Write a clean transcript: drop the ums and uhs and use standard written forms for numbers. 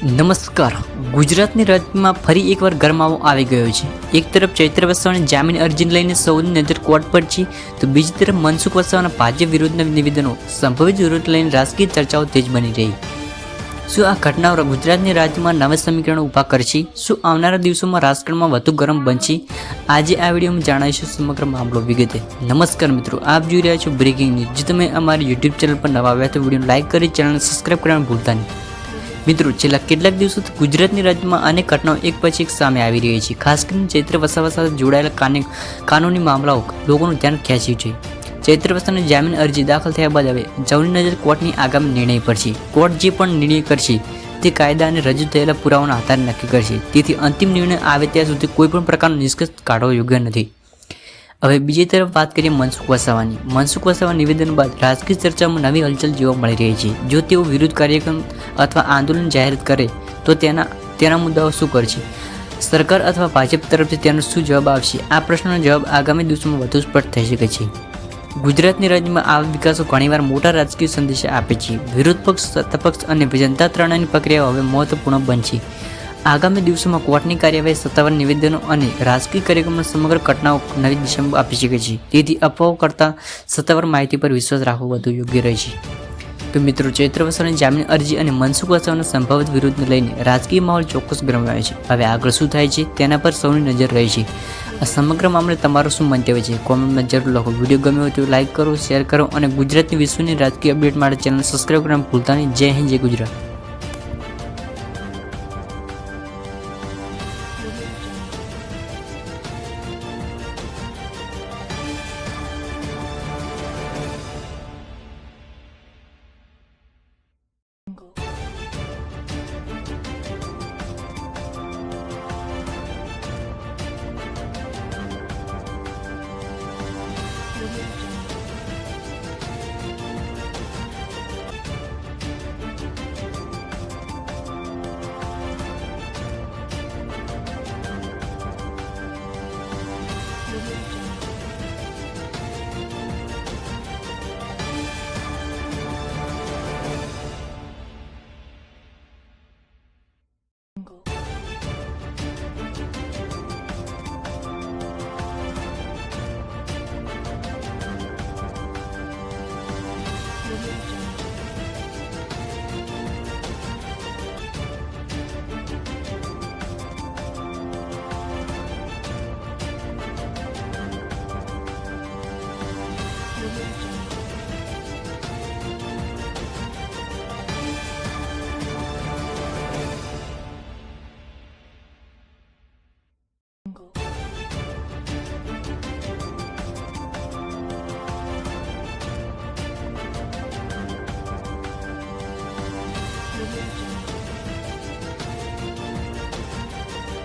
નમસ્કાર. ગુજરાતની રાજ્યમાં ફરી એકવાર ગરમાવો આવી ગયો છે. એક તરફ ચૈત્ર વસાવાની જામીન અરજીને લઈને સૌની નજર કોર્ટ પર છે, તો બીજી તરફ મનસુખ વસાવાના ભાજપ વિરોધના નિવેદનો સંભવિત વિરોધ લઈને રાજકીય ચર્ચાઓ તેજ બની રહી. શું આ ઘટનાઓ ગુજરાતની રાજ્યમાં નવા સમીકરણો ઊભા કરશે? શું આવનારા દિવસોમાં રાજકારણમાં વધુ ગરમ બનશે? આજે આ વિડીયોમાં જાણીશું સમગ્ર મામલો વિગતે. નમસ્કાર મિત્રો, આપ જોઈ રહ્યા છો બ્રેકિંગ ન્યૂઝ. જો તમે અમારી યુટ્યુબ ચેનલ પર નવા આવ્યા તો વિડીયોને લાઇક કરી ચેનલને સબસ્ક્રાઇબ કરવાનું ભૂલતા નહીં. મિત્રો, છેલ્લા કેટલાક દિવસોથી ગુજરાતની રાજ્યમાં અનેક ઘટનાઓ એક પછી એક સામે આવી રહી છે. ખાસ કરીને ચૈત્ર વસાવા સાથે જોડાયેલા કાનૂની મામલાઓ લોકોનું ધ્યાન ખેંચ્યું છે. ચૈત્ર વસાવાની જામીન અરજી દાખલ થયા બાદ હવે સૌની નજર કોર્ટની આગામી નિર્ણય પર છે. કોર્ટ જે પણ નિર્ણય કરશે તે કાયદા અને રજૂ થયેલા પુરાવાના આધારે નક્કી કરશે. તેથી અંતિમ નિર્ણય આવે ત્યાં સુધી કોઈપણ પ્રકારનો નિષ્કર્ષ કાઢવો યોગ્ય નથી. હવે બીજી તરફ વાત કરીએ મનસુખ વસાવાની. મનસુખ વસાવા નિવેદન બાદ રાજકીય ચર્ચામાં નવી હલચલ જોવા મળી રહી છે. જો તેઓ વિરોધ કાર્યક્રમ અથવા આંદોલન જાહેરાત કરે તો તેના મુદ્દાઓ શું કરશે? સરકાર અથવા ભાજપ તરફથી તેનો શું જવાબ આવશે? આ પ્રશ્નનો જવાબ આગામી દિવસોમાં વધુ સ્પષ્ટ થઈ શકે છે. ગુજરાતની રાજ્યમાં આવા વિકાસો ઘણીવાર મોટા રાજકીય સંદેશા આપે છે. વિરોધ પક્ષ, સત્તા પક્ષ અને જનતા ત્રણેયની પ્રક્રિયાઓ હવે મહત્વપૂર્ણ બનશે. આગામી દિવસોમાં કોર્ટની કાર્યવાહી, સત્તાવાર નિવેદનો અને રાજકીય કાર્યક્રમોની સમગ્ર ઘટનાઓ નવી દિશામાં આપી શકે છે. તેથી અફવાઓ કરતાં સત્તાવાર માહિતી પર વિશ્વાસ રાખવો વધુ યોગ્ય રહેશે. તો મિત્રો, ચૈત્ર વસાવાની જામીન અરજી અને મનસુખ વસાવાના સંભવિત વિરોધને લઈને રાજકીય માહોલ ચોક્કસ ગરમાયો છે. હવે આગળ શું થાય છે તેના પર સૌની નજર રહી છે. આ સમગ્ર મામલે તમારું શું મંતવ્ય છે? કોમેન્ટમાં જરૂર લખો. વિડીયો ગમ્યો હોય તો લાઇક કરો, શેર કરો અને ગુજરાતની વિશ્વની રાજકીય અપડેટ માટે ચેનલ સબસ્ક્રાઈબ કરવાનું ભૂલતા નહીં. જય હિન્દ, જય ગુજરાત. Jungle.